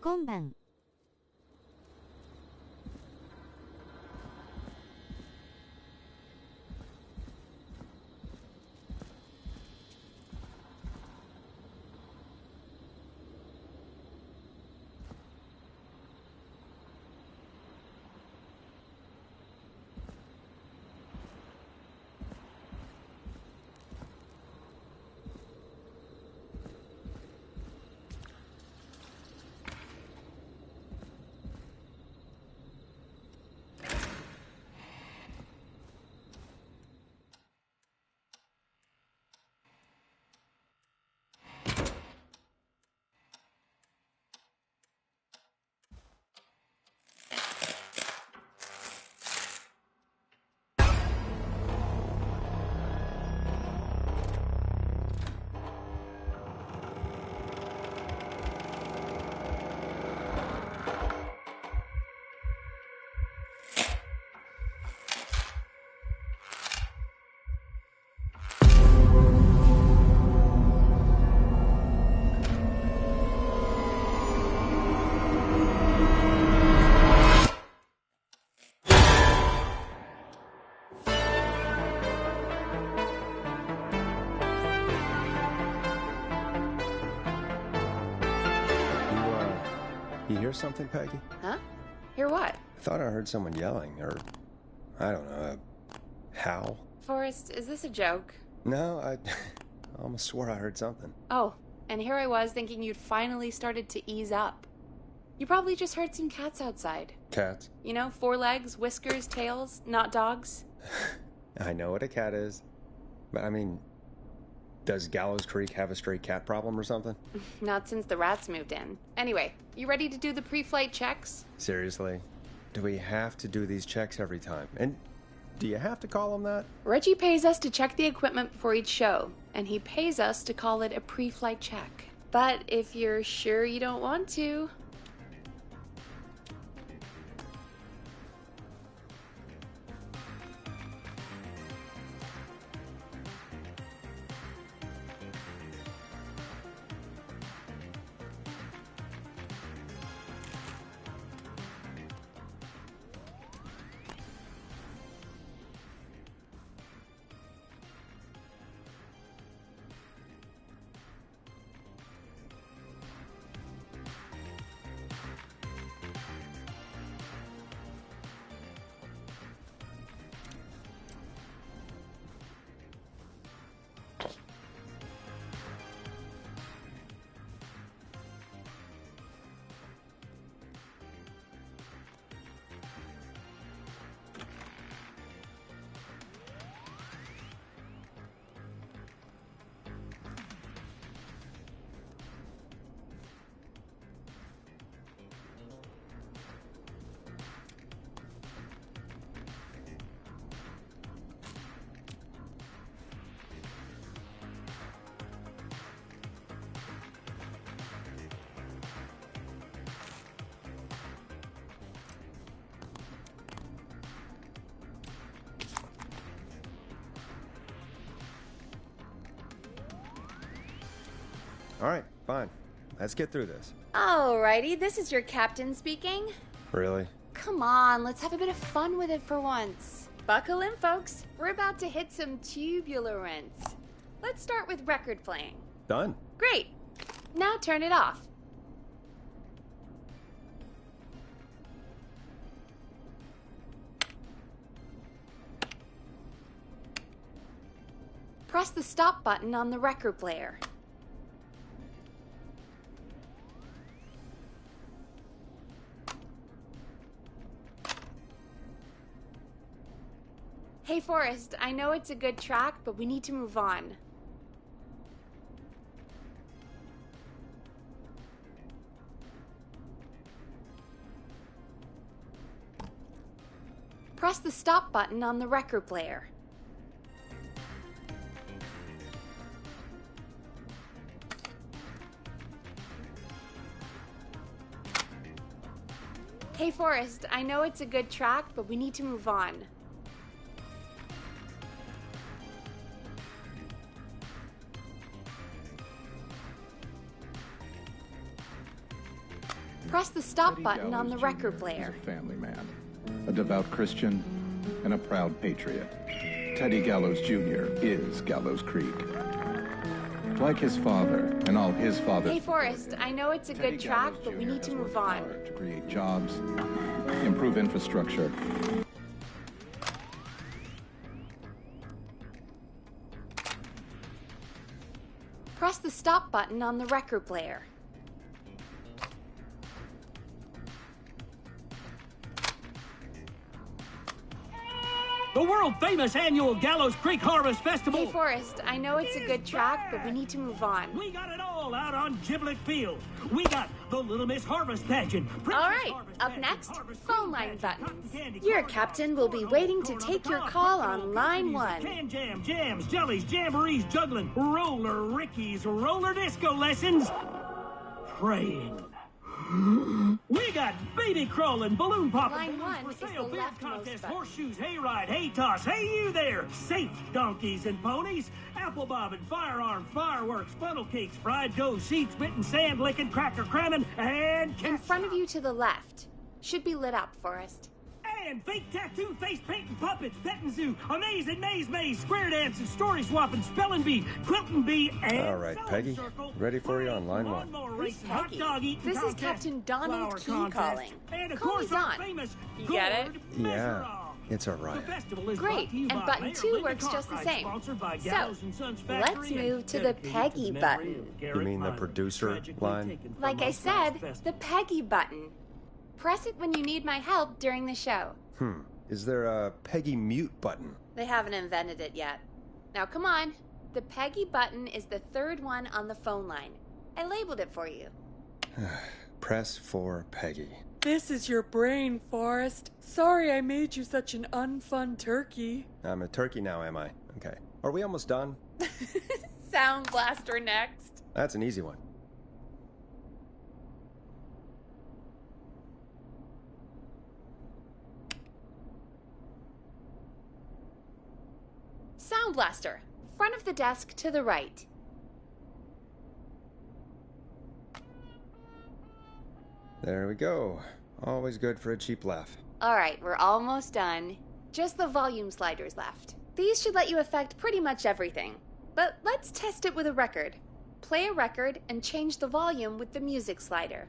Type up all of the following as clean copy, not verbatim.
今晩。You hear something, Peggy? Huh? Hear what? I thought I heard someone yelling, or I don't know, a howl. Forrest, is this a joke? No, I almost swore I heard something. Oh, and here I was thinking you'd finally started to ease up. You probably just heard some cats outside. Cats? You know, 4 legs, whiskers, tails, not dogs. I know what a cat is, but I mean, does Gallows Creek have a stray cat problem or something? Not since the rats moved in. Anyway, you ready to do the pre-flight checks? Seriously? Do we have to do these checks every time? And do you have to call them that? Reggie pays us to check the equipment before each show, and he pays us to call it a pre-flight check. But if you're sure you don't want to... All right, fine. Let's get through this. Alrighty, this is your captain speaking. Really? Come on, let's have a bit of fun with it for once. Buckle in, folks. We're about to hit some tubulance. Let's start with record playing. Done. Great. Now turn it off. Press the stop button on the record player. Hey, Forrest, I know it's a good track, but we need to move on. Press the stop button on the record player. Hey, Forrest, I know it's a good track, but we need to move on. Press the stop Teddy button Gallows on the Jr. record player. is a family man, a devout Christian, and a proud patriot. Teddy Gallows Jr. is Gallows Creek. Like his father and all his father's... Hey, Forrest, I know it's a Teddy good track, Gallows but we Jr. need to has move worked on. hard to create jobs, improve infrastructure. Press the stop button on the record player. The world-famous annual Gallows Creek Harvest Festival. Hey, Forrest, I know it's a good track, but we need to move on. We got it all out on Giblet Field. We got the Little Miss Harvest Pageant. All right, up next, phone line buttons. Your captain will be waiting to take your call on line 1. Can jam, jams, jellies, jamborees, juggling, roller rickies, roller disco lessons, praying. We got baby crawling, balloon popping, Line balloons 1 for is sale, the beer leftmost contest, button. horseshoes, hayride, hay toss, hey you there, safe donkeys and ponies, apple bobbing, firearms, fireworks, funnel cakes, fried dough, seed spitting, sand licking, cracker cramming, and In front of you to the left. Should be lit up, Forrest. and fake tattoo, face painting, puppets, petting zoo, amazing maze, square dancing, story swapping, spelling bee, quilting bee, and All right, sewing Peggy. circle, Ready for you on line 1. lawnmower Who's racing, hot Peggy? dog eating This is contest, Captain Donald flower Key contest, calling. and of Call course is our on. famous You get it? gourd Yeah, measure-all. it's a riot. The festival is Great, brought to you and by button Mayor 2 Linda works just the Cartwright, same. sponsored by So, Gallows and Sons let's Factory and move to the dedicated Peggy the memory button. of Garrett You mean the Myers, producer tragically line? taken from Like I us said, last the festival. Peggy button. Press it when you need my help during the show. Is there a Peggy mute button? They haven't invented it yet. Now come on. The Peggy button is the third one on the phone line. I labeled it for you. Press for Peggy. This is your brain, Forrest. Sorry I made you such an unfun turkey. I'm a turkey now, am I? Okay. Are we almost done? Sound Blaster next. That's an easy one. Sound Blaster. Front of the desk to the right. There we go. Always good for a cheap laugh. Alright, we're almost done. Just the volume sliders left. These should let you affect pretty much everything. But let's test it with a record. Play a record and change the volume with the music slider.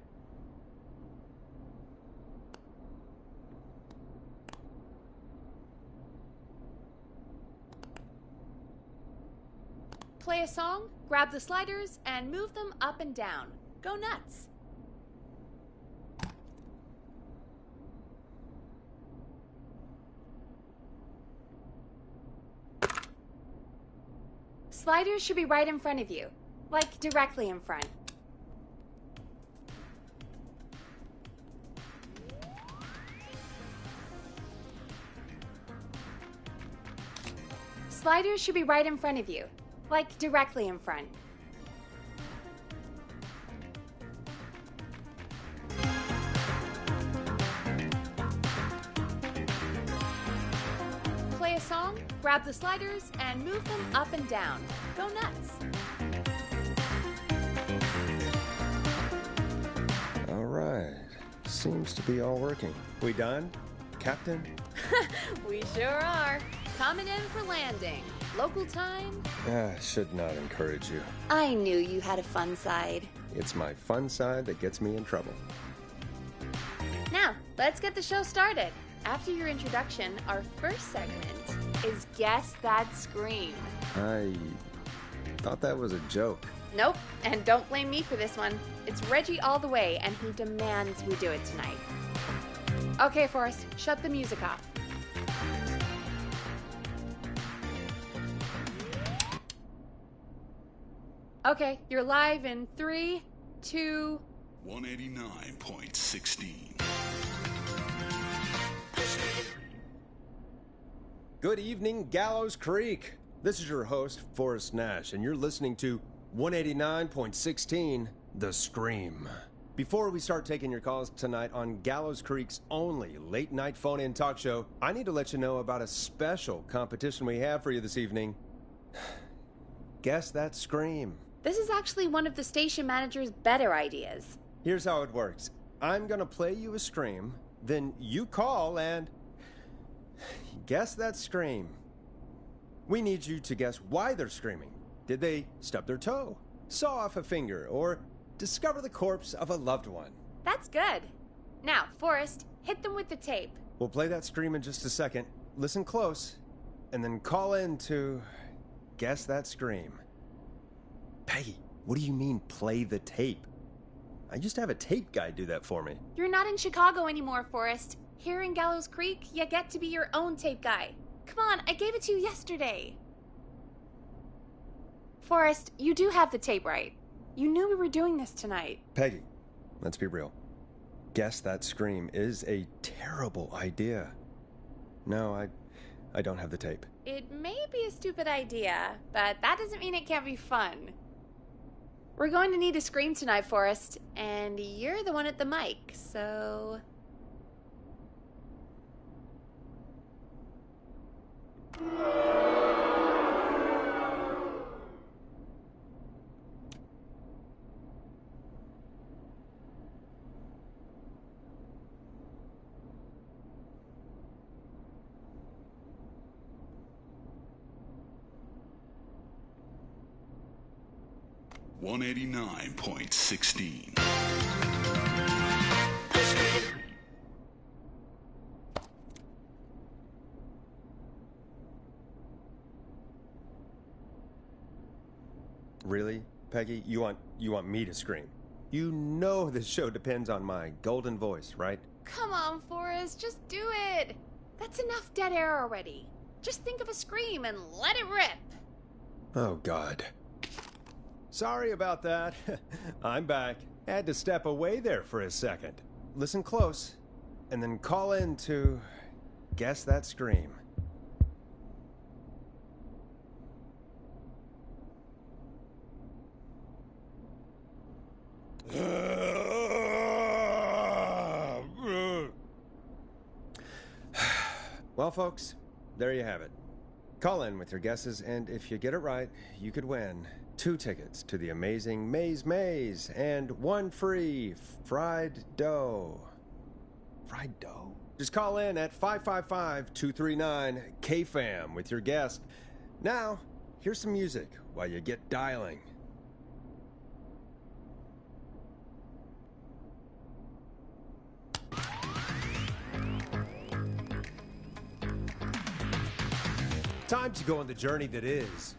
Play a song, grab the sliders, and move them up and down. Go nuts! Sliders should be right in front of you, like directly in front. Sliders should be right in front of you, like directly in front. Play a song, grab the sliders, and move them up and down. Go nuts! All right. Seems to be all working. We done, Captain? We sure are. Coming in for landing. Local time? Should not encourage you. I knew you had a fun side. It's my fun side that gets me in trouble. Now, let's get the show started. After your introduction, our first segment is Guess That Scream. I thought that was a joke. Nope, and don't blame me for this one. It's Reggie all the way, and he demands we do it tonight. Okay, Forrest, shut the music off. Okay, you're live in 3, 2... 189.16. Good evening, Gallows Creek. This is your host, Forrest Nash, and you're listening to 189.16, The Scream. Before we start taking your calls tonight on Gallows Creek's only late-night phone-in talk show, I need to let you know about a special competition we have for you this evening. Guess That Scream. This is actually one of the station manager's better ideas. Here's how it works. I'm gonna play you a scream, then you call and guess that scream. We need you to guess why they're screaming. Did they stub their toe, saw off a finger, or discover the corpse of a loved one? That's good. Now, Forrest, hit them with the tape. We'll play that scream in just a second. Listen close, and then call in to guess that scream. Peggy, what do you mean, play the tape? I used to have a tape guy do that for me. You're not in Chicago anymore, Forrest. Here in Gallows Creek, you get to be your own tape guy. Come on, I gave it to you yesterday. Forrest, you do have the tape right. You knew we were doing this tonight. Peggy, let's be real. Guess that scream is a terrible idea. No, I don't have the tape. It may be a stupid idea, but that doesn't mean it can't be fun. We're going to need a scream tonight, Forrest, and you're the one at the mic, so... $189.16. Really, Peggy? You want me to scream? You know this show depends on my golden voice, right? Come on, Forrest, just do it. That's enough dead air already. Just think of a scream and let it rip. Oh, God. Sorry about that. I'm back. Had to step away there for a second. Listen close, and then call in to guess that scream. Well, folks, there you have it. Call in with your guesses, and if you get it right, you could win 2 tickets to the amazing Maze and 1 free fried dough. Fried dough? Just call in at 555-239-KFAM with your guess. Now, here's some music while you get dialing. Time to go on the journey that is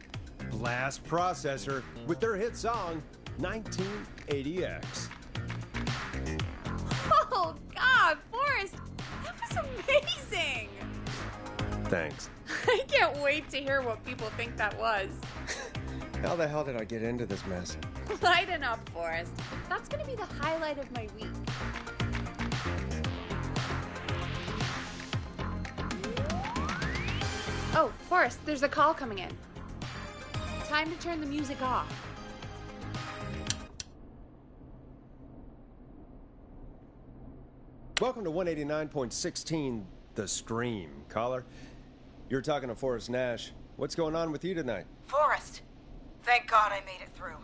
Blast Processor with their hit song 1980X. Oh, God, Forrest, that was amazing. Thanks. I can't wait to hear what people think that was. How the hell did I get into this mess? Lighten up, Forrest. That's going to be the highlight of my week. Oh, Forrest, there's a call coming in. Time to turn the music off. Welcome to 189.16, The Scream. Caller, you're talking to Forrest Nash. What's going on with you tonight? Forrest, thank God I made it through.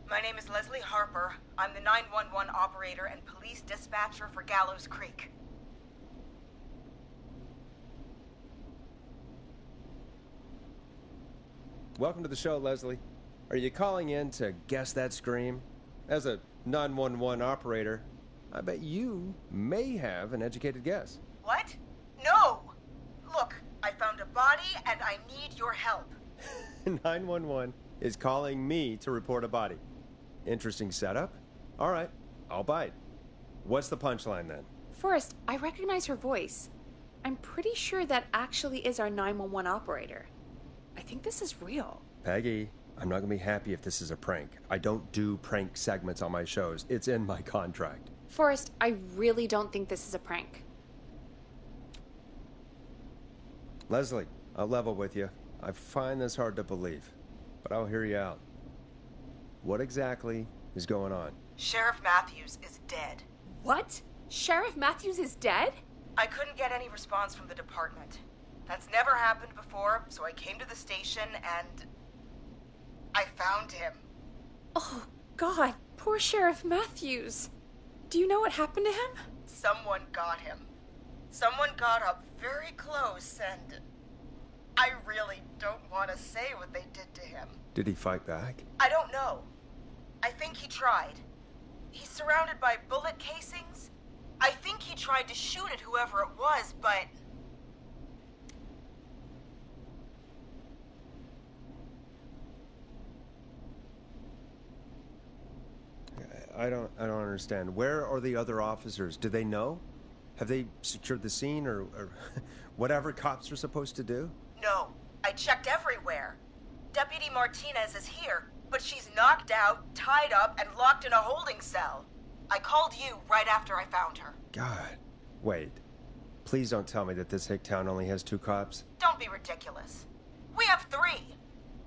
My name is Leslie Harper. I'm the 911 operator and police dispatcher for Gallows Creek. Welcome to the show, Leslie. Are you calling in to guess that scream? As a 911 operator, I bet you may have an educated guess. What? No! Look, I found a body and I need your help. 911 is calling me to report a body. Interesting setup. All right, I'll bite. What's the punchline then? Forrest, I recognize her voice. I'm pretty sure that actually is our 911 operator. I think this is real. Peggy, I'm not going to be happy if this is a prank. I don't do prank segments on my shows. It's in my contract. Forrest, I really don't think this is a prank. Leslie, I'll level with you. I find this hard to believe, but I'll hear you out. What exactly is going on? Sheriff Matthews is dead. What? Sheriff Matthews is dead? I couldn't get any response from the department. That's never happened before, so I came to the station and I found him. Oh, God, poor Sheriff Matthews. Do you know what happened to him? Someone got him. Someone got up very close and... I really don't want to say what they did to him. Did he fight back? I don't know. I think he tried. He's surrounded by bullet casings. I think he tried to shoot at whoever it was, but... I don't understand. Where are the other officers? Do they know? Have they secured the scene or whatever cops are supposed to do? No. I checked everywhere. Deputy Martinez is here, but she's knocked out, tied up, and locked in a holding cell. I called you right after I found her. God. Wait. Please don't tell me that this hick town only has 2 cops. Don't be ridiculous. We have 3.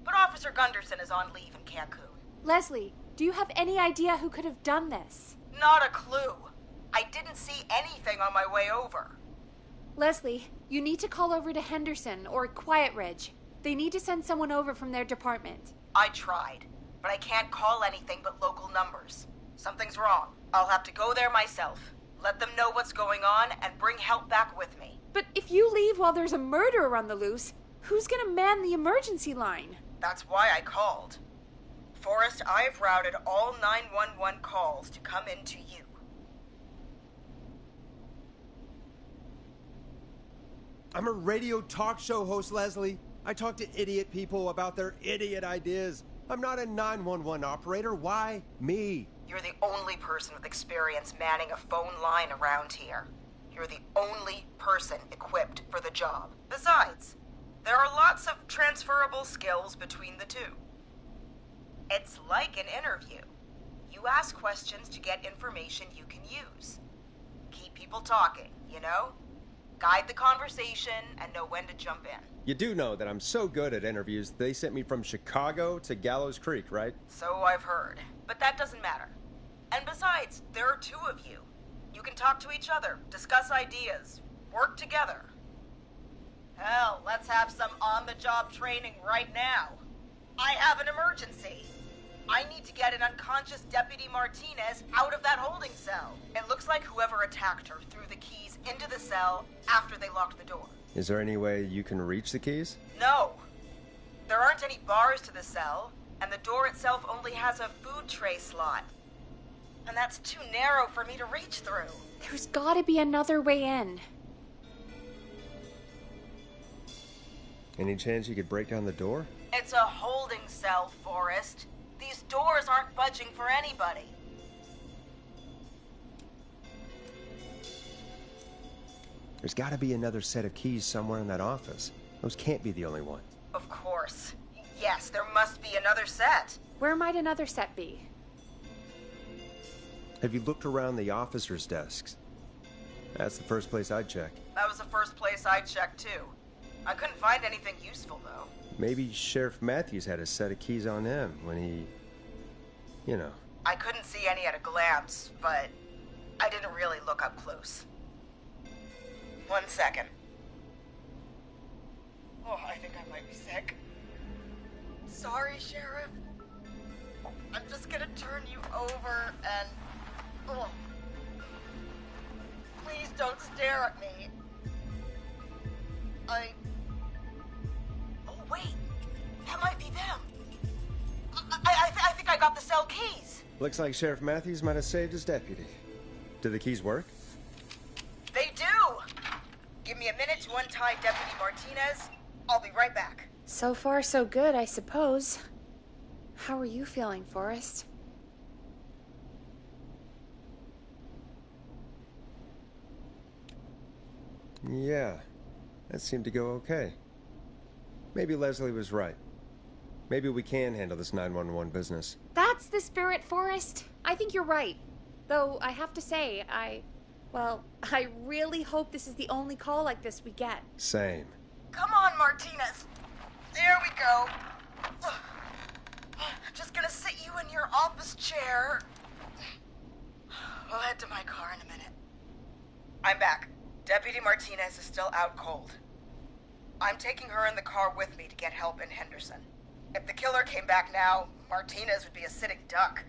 But Officer Gunderson is on leave in Cancun. Leslie, do you have any idea who could have done this? Not a clue. I didn't see anything on my way over. Leslie, you need to call over to Henderson or Quiet Ridge. They need to send someone over from their department. I tried, but I can't call anything but local numbers. Something's wrong. I'll have to go there myself. Let them know what's going on and bring help back with me. But if you leave while there's a murderer on the loose, who's gonna man the emergency line? That's why I called. Forrest, I've routed all 911 calls to come in to you. I'm a radio talk show host, Leslie. I talk to idiot people about their idiot ideas. I'm not a 911 operator. Why me? You're the only person with experience manning a phone line around here. You're the only person equipped for the job. Besides, there are lots of transferable skills between the two. It's like an interview. You ask questions to get information you can use. Keep people talking, you know? Guide the conversation and know when to jump in. You do know that I'm so good at interviews, they sent me from Chicago to Gallows Creek, right? So I've heard. But that doesn't matter. And besides, there are 2 of you. You can talk to each other, discuss ideas, work together. Hell, let's have some on-the-job training right now. I have an emergency. I need to get an unconscious Deputy Martinez out of that holding cell. It looks like whoever attacked her threw the keys into the cell after they locked the door. Is there any way you can reach the keys? No. There aren't any bars to the cell, and the door itself only has a food tray slot. And that's too narrow for me to reach through. There's gotta be another way in. Any chance you could break down the door? It's a holding cell, Forrest. These doors aren't budging for anybody. There's gotta be another set of keys somewhere in that office. Those can't be the only ones. Of course. Yes, there must be another set. Where might another set be? Have you looked around the officers' desks? That's the first place I'd check. That was the first place I checked, too. I couldn't find anything useful, though. Maybe Sheriff Matthews had a set of keys on him when he... you know. I couldn't see any at a glance, but I didn't really look up close. 1 second. Oh, I think I might be sick. Sorry, Sheriff. I'm just gonna turn you over and... Oh. Please don't stare at me. Oh, wait. That might be them. I think I got the cell keys. Looks like Sheriff Matthews might have saved his deputy. Do the keys work? They do. Give me a minute to untie Deputy Martinez. I'll be right back. So far, so good, I suppose. How are you feeling, Forrest? Yeah, that seemed to go okay. Maybe Leslie was right. Maybe we can handle this 911 business. That's the spirit, Forrest. I think you're right. Though, I have to say, I really hope this is the only call like this we get. Same. Come on, Martinez. There we go. Just gonna sit you in your office chair. We'll head to my car in a minute. I'm back. Deputy Martinez is still out cold. I'm taking her in the car with me to get help in Henderson. If the killer came back now, Martinez would be a sitting duck.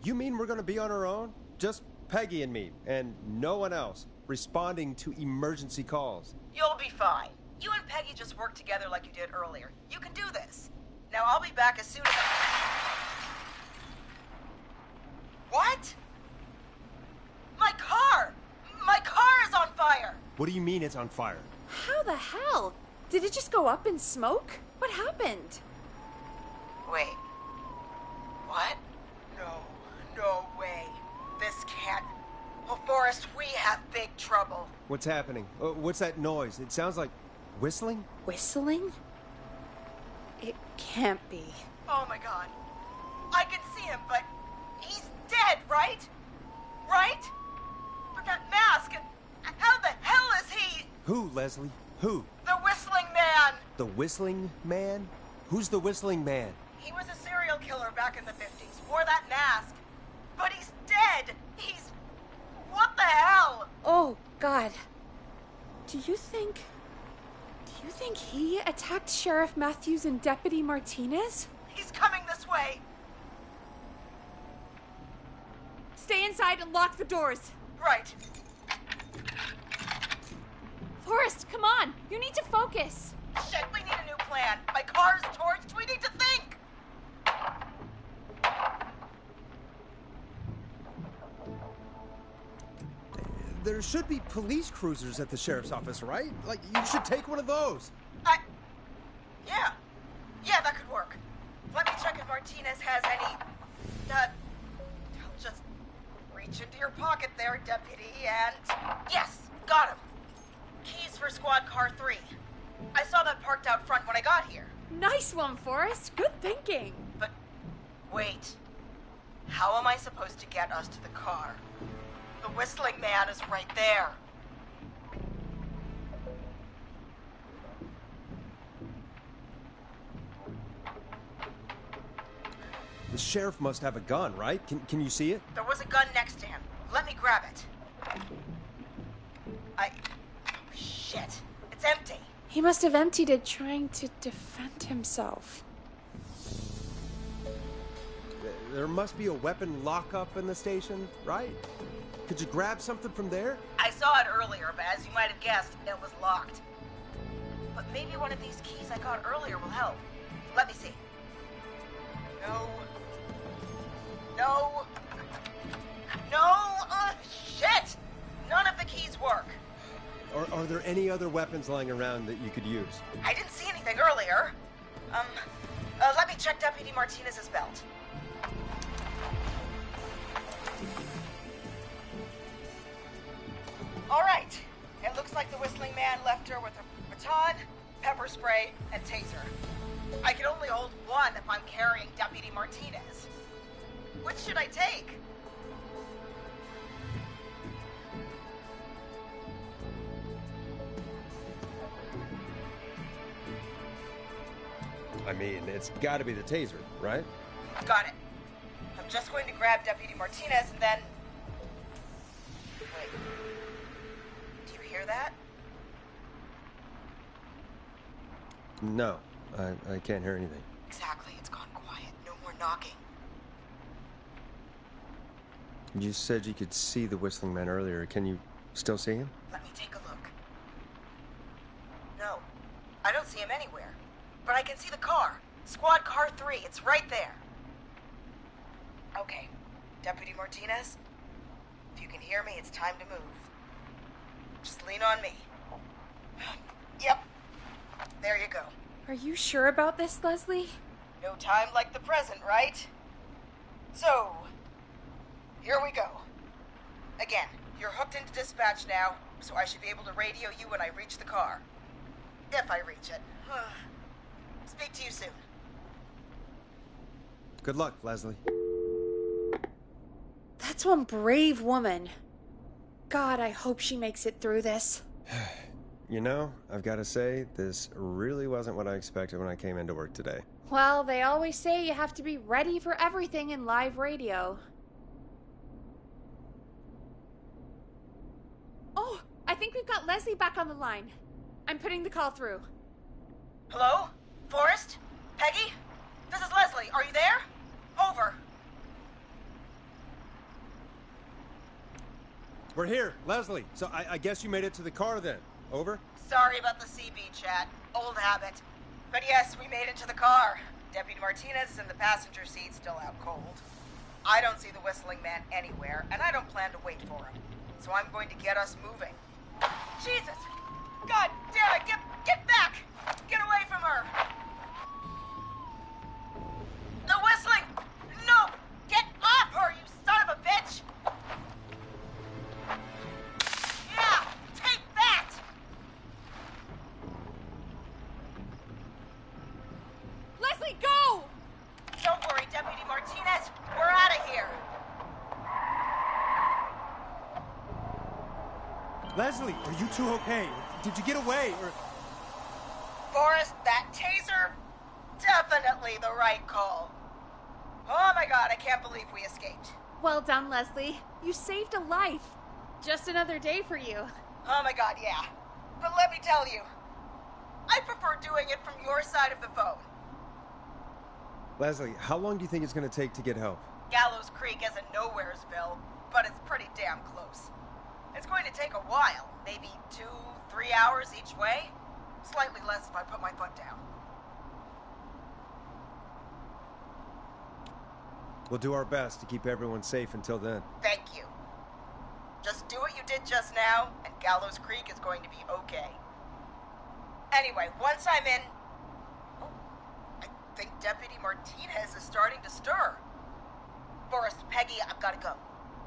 You mean we're gonna be on our own? Just Peggy and me, and no one else, responding to emergency calls. You'll be fine. You and Peggy just work together like you did earlier. You can do this. Now I'll be back as soon as What? My car! My car is on fire! What do you mean it's on fire? How the hell? Did it just go up in smoke? What happened? Wait. What? No way. This can't... Oh, Forrest, we have big trouble. What's happening? What's that noise? It sounds like whistling? Whistling? It can't be. Oh my god. I can see him, but he's dead, right? Right? But that mask, how the hell is he? Who, Leslie? Who? The Whistling Man! The Whistling Man? Who's the Whistling Man? He was a serial killer back in the 50s, wore that mask. But he's dead! He's... What the hell? Oh, God. Do you think he attacked Sheriff Matthews and Deputy Martinez? He's coming this way. Stay inside and lock the doors. Right. Forrest, come on. You need to focus. Shit, we need a new plan. My car's torched. We need to think. There should be police cruisers at the sheriff's office, right? Like, you should take one of those. Yeah, that could work. Let me check if Martinez has any... I'll just reach into your pocket there, Deputy, and... Yes, got him. Keys for Squad Car 3. I saw that parked out front when I got here. Nice one, Forrest. Good thinking. But, wait. How am I supposed to get us to the car? The Whistling Man is right there. The sheriff must have a gun, right? Can you see it? There was a gun next to him. Let me grab it. Oh, shit. It's empty. He must have emptied it trying to defend himself. There must be a weapon lockup in the station, right? Could you grab something from there? I saw it earlier, but as you might have guessed, it was locked. But maybe one of these keys I got earlier will help. Let me see. No! Shit! None of the keys work. Are there any other weapons lying around that you could use? I didn't see anything earlier. Let me check Deputy Martinez's belt. All right. It looks like the Whistling Man left her with a baton, pepper spray, and taser. I can only hold one if I'm carrying Deputy Martinez. Which should I take? I mean, it's gotta be the taser, right? Got it. I'm just going to grab Deputy Martinez and then... Wait. Do you hear that? No, I can't hear anything. Exactly. It's gone quiet. No more knocking. You said you could see the Whistling Man earlier. Can you still see him? Let me take a look. No, I don't see him anywhere. But I can see the car. Squad Car 3. It's right there. Okay. Deputy Martinez, if you can hear me, it's time to move. Just lean on me. Yep. There you go. Are you sure about this, Leslie? No time like the present, right? So, here we go. Again, you're hooked into dispatch now, so I should be able to radio you when I reach the car. If I reach it. Speak to you soon. Good luck, Leslie. That's one brave woman. God, I hope she makes it through this. You know, I've got to say, this really wasn't what I expected when I came into work today. Well, they always say you have to be ready for everything in live radio. Oh, I think we've got Leslie back on the line. I'm putting the call through. Hello? Forrest? Peggy? This is Leslie. Are you there? Over. We're here, Leslie. So I guess you made it to the car then. Over? Sorry about the CB chat. Old habit. But yes, we made it to the car. Deputy Martinez is in the passenger seat, still out cold. I don't see the whistling man anywhere, and I don't plan to wait for him. So I'm going to get us moving. Jesus! God damn it! Get back! Get away from her! The whistling! No! Get off her, you son of a bitch! Yeah! Take that! Leslie, go! Don't worry, Deputy Martinez. We're out of here. Leslie, are you two okay? Did you get away, or... Forrest, that taser? Definitely the right call. Oh my god, I can't believe we escaped. Well done, Leslie. You saved a life. Just another day for you. Oh my god, yeah. But let me tell you, I prefer doing it from your side of the phone. Leslie, how long do you think it's going to take to get help? Gallows Creek isn't Nowheresville, but it's pretty damn close. It's going to take a while, maybe 2-3 hours each way. Slightly less if I put my foot down. We'll do our best to keep everyone safe until then. Thank you. Just do what you did just now, and Gallows Creek is going to be okay. Anyway, once I'm in... Oh, I think Deputy Martinez is starting to stir. Forrest, Peggy, I've got to go.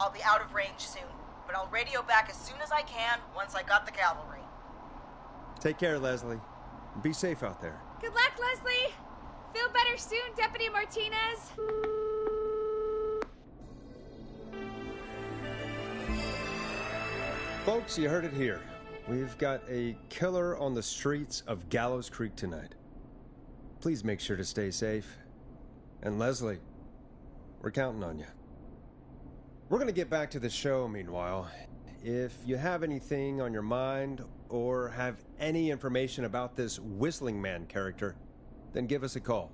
I'll be out of range soon, but I'll radio back as soon as I can once I got the cavalry. Take care, Leslie. Be safe out there. Good luck, Leslie. Feel better soon, Deputy Martinez. Folks, you heard it here. We've got a killer on the streets of Gallows Creek tonight. Please make sure to stay safe. And Leslie, we're counting on you. We're going to get back to the show meanwhile. If you have anything on your mind or have any information about this Whistling Man character, then give us a call.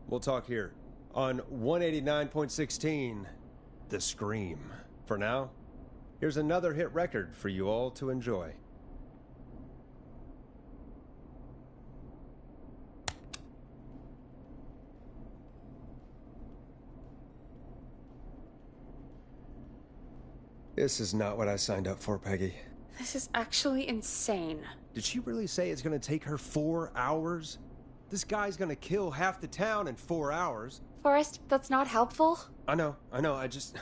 We'll talk here on 189.16, The Scream. For now, here's another hit record for you all to enjoy. This is not what I signed up for, Peggy. This is actually insane. Did she really say it's going to take her 4 hours? This guy's going to kill half the town in 4 hours. Forrest, that's not helpful. I know, I just...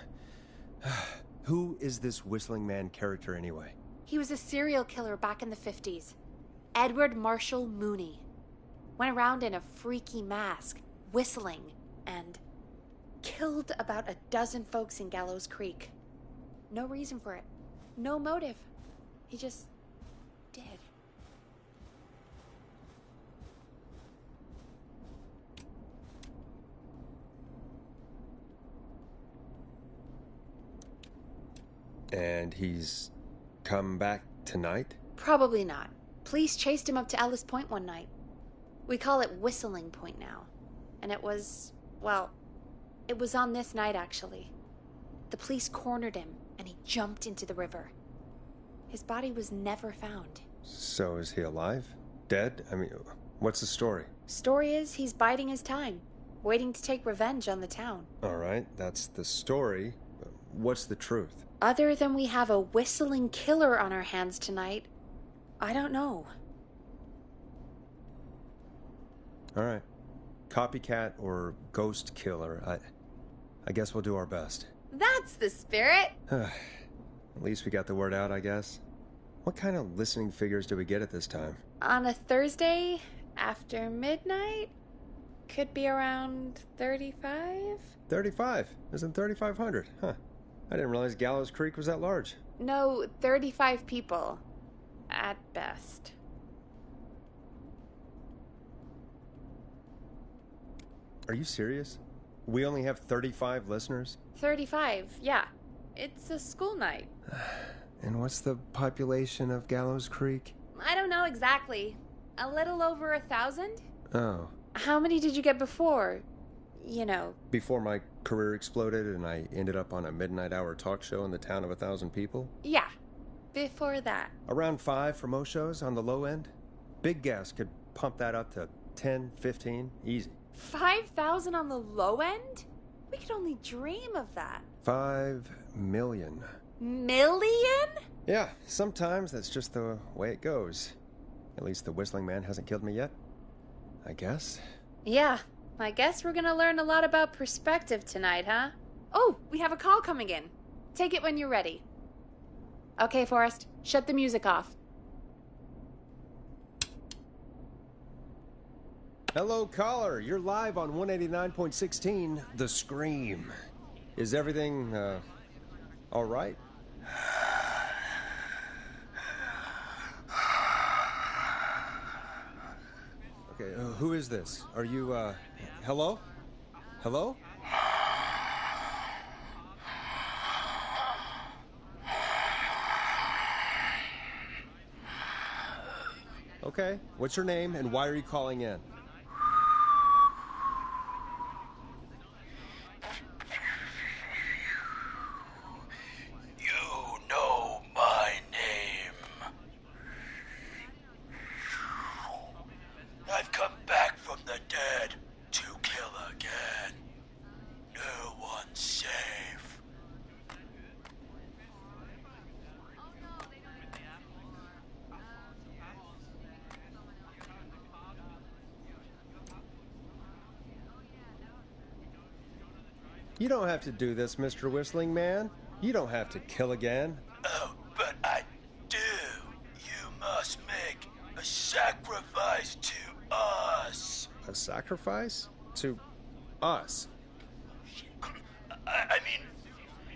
Who is this Whistling Man character anyway? He was a serial killer back in the 50s. Edward Marshall Mooney. Went around in a freaky mask, whistling, and killed about a dozen folks in Gallows Creek. No reason for it. No motive. He just did. And he's come back tonight? Probably not. Police chased him up to Ellis Point one night. We call it Whistling Point now. And it was, well, it was on this night actually. The police cornered him and he jumped into the river. His body was never found. So is he alive? Dead? I mean, what's the story? Story is he's biding his time, waiting to take revenge on the town. All right, that's the story. What's the truth? Other than we have a whistling killer on our hands tonight, I don't know. All right. Copycat or ghost killer. I guess we'll do our best. That's the spirit! At least we got the word out, I guess. What kind of listening figures do we get at this time? On a Thursday, after midnight, could be around 35? 35? Isn't 3,500? Huh. I didn't realize Gallows Creek was that large. No, 35 people. At best. Are you serious? We only have 35 listeners? 35, yeah. It's a school night. And what's the population of Gallows Creek? I don't know exactly. A little over 1,000? Oh. How many did you get before? you know. Before my career exploded and I ended up on a midnight hour talk show in the town of 1,000 people? Yeah, before that. Around 5 for most shows on the low end. Big gas could pump that up to 10, 15, easy. 5,000 on the low end? We could only dream of that. 5 million. Million? Yeah, sometimes that's just the way it goes. At least the Whistling Man hasn't killed me yet. I guess. Yeah, I guess we're gonna learn a lot about perspective tonight, huh? Oh, we have a call coming in. Take it when you're ready. Okay, Forrest, shut the music off. Hello, caller. You're live on 189.16, The Scream. Is everything, all right? Okay, who is this? Are you, hello? Hello? Okay, what's your name and why are you calling in? You don't have to do this, Mr. Whistling Man. You don't have to kill again. Oh, but I do. You must make a sacrifice to us. A sacrifice? To us? I mean,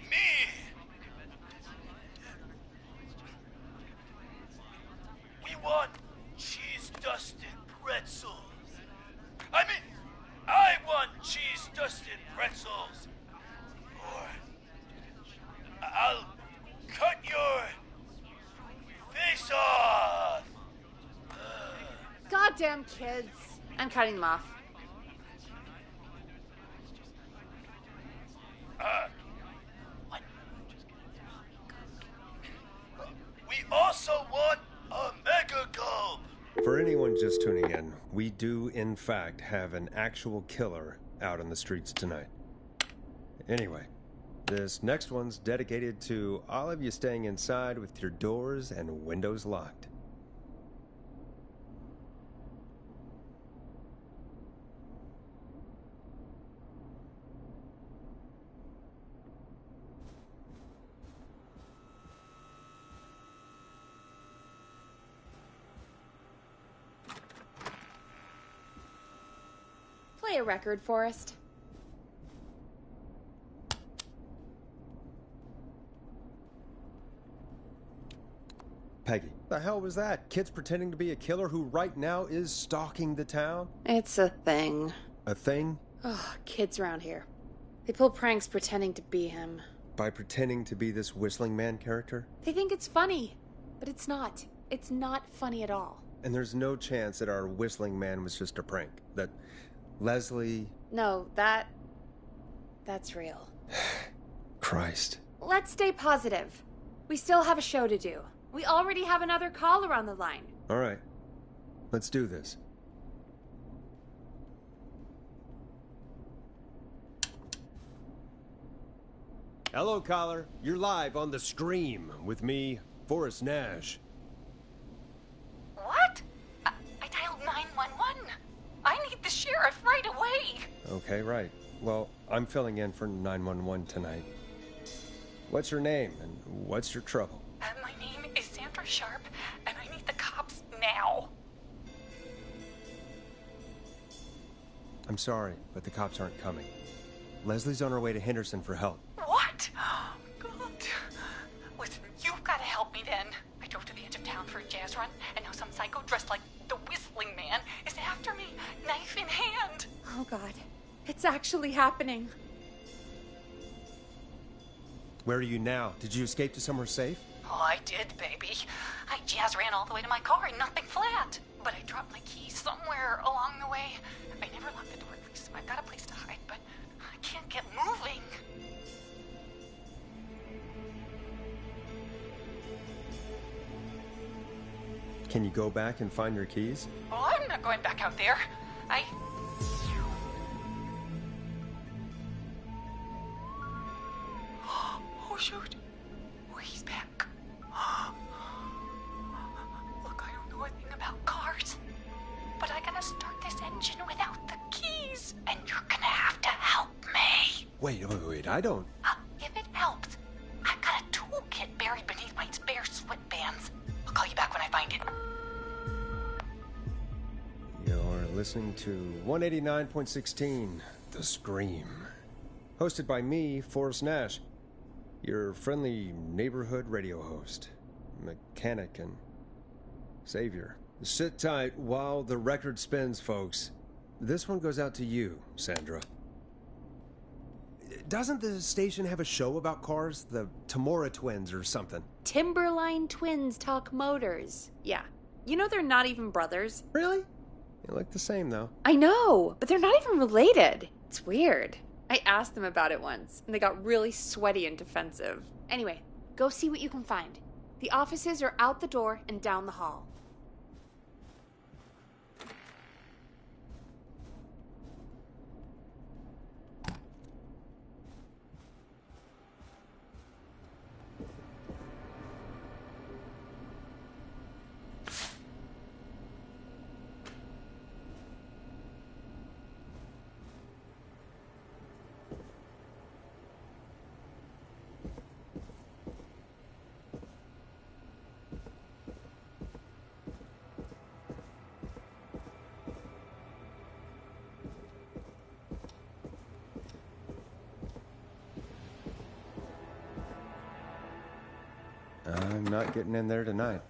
me. We want cheese-dusted pretzels. I want cheese-dusted pretzels. Or I'll cut your face off. Goddamn kids. I'm cutting them off. What? We also want a mega gulp. For anyone just tuning in, we do, in fact, have an actual killer out on the streets tonight. Anyway, this next one's dedicated to all of you staying inside with your doors and windows locked. Play a record, Forrest. Peggy, the hell was that? Kids pretending to be a killer who right now is stalking the town? It's a thing. A thing? Oh, kids around here. They pull pranks pretending to be him. By pretending to be this Whistling Man character? They think it's funny, but it's not. It's not funny at all. And there's no chance that our Whistling Man was just a prank. That Leslie... No, that's real. Christ. Let's stay positive. We still have a show to do. We already have another caller on the line. All right. Let's do this. Hello, caller. You're live on The Scream with me, Forrest Nash. What? I dialed 911. I need the sheriff right away. Okay, right. Well, I'm filling in for 911 tonight. What's your name and what's your trouble? My name is Sandra Sharp, and I need the cops now. I'm sorry, but the cops aren't coming. Leslie's on her way to Henderson for help. What? God. Listen, you've got to help me then. I drove to the edge of town for a jazz run, and now some psycho dressed like the Whistling Man is after me, knife in hand. Oh, God. It's actually happening. Where are you now? Did you escape to somewhere safe? Oh, I did, baby. I jazz ran all the way to my car and nothing flat. But I dropped my keys somewhere along the way. I never locked the door, at least I've got a place to hide, but I can't get moving. Can you go back and find your keys? Oh, I'm not going back out there. Oh, shoot. Oh, he's back. Look, I don't know a thing about cars, but I gotta start this engine without the keys, and you're gonna have to help me. Wait, I don't... If it helps, I've got a toolkit buried beneath my spare sweatbands. I'll call you back when I find it. You're listening to 189.16, The Scream. Hosted by me, Forrest Nash, your friendly neighborhood radio host, mechanic and savior. Sit tight while the record spins, folks. This one goes out to you, Sandra. Doesn't the station have a show about cars? The Tamora twins or something? Timberline twins talk motors. Yeah. You know they're not even brothers. Really? They look the same, though. I know, but they're not even related. It's weird. I asked them about it once, and they got really sweaty and defensive. Anyway, go see what you can find. The offices are out the door and down the hall. I'm not getting in there tonight.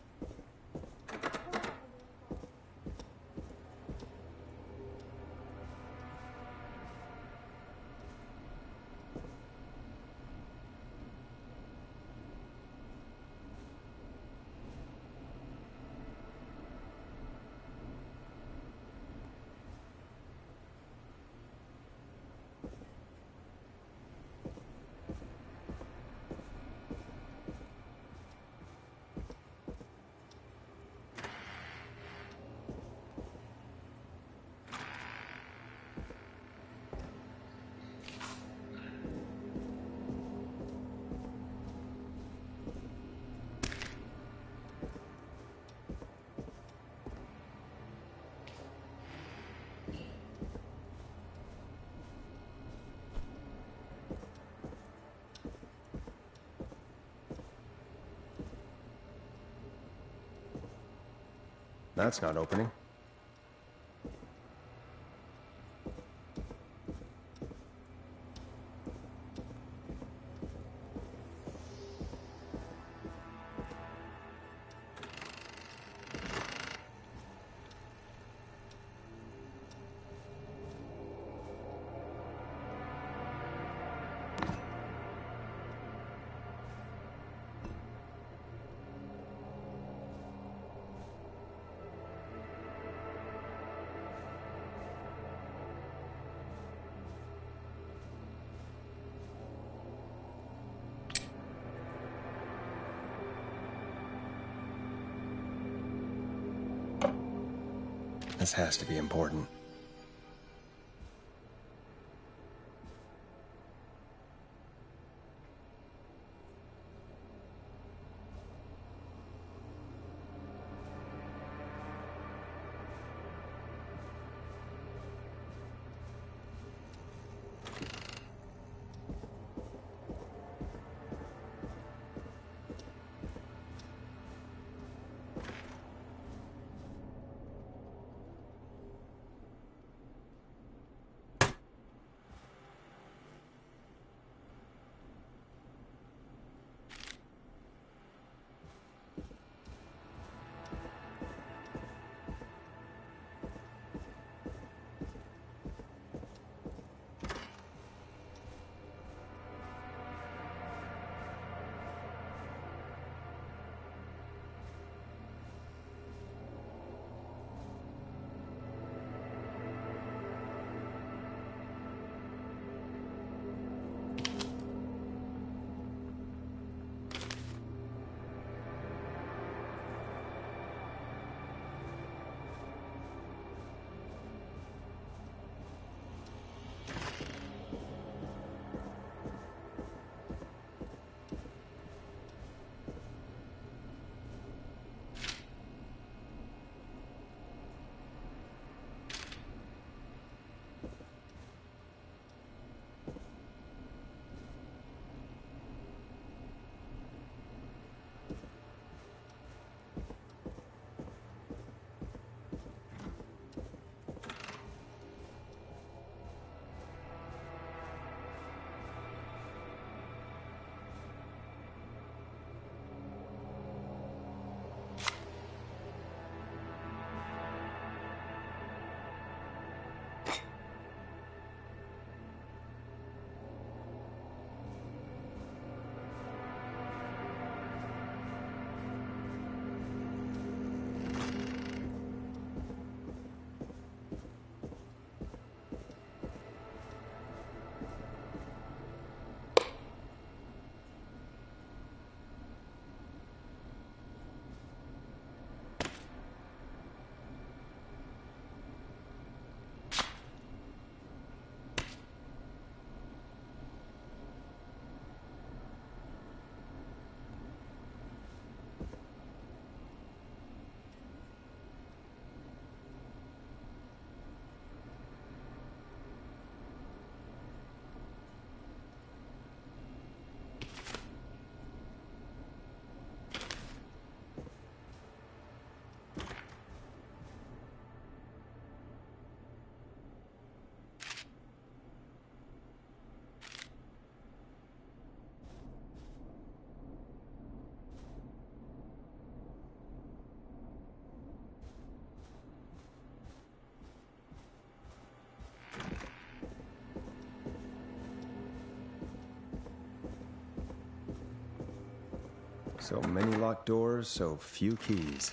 That's not opening. This has to be important. So many locked doors, so few keys.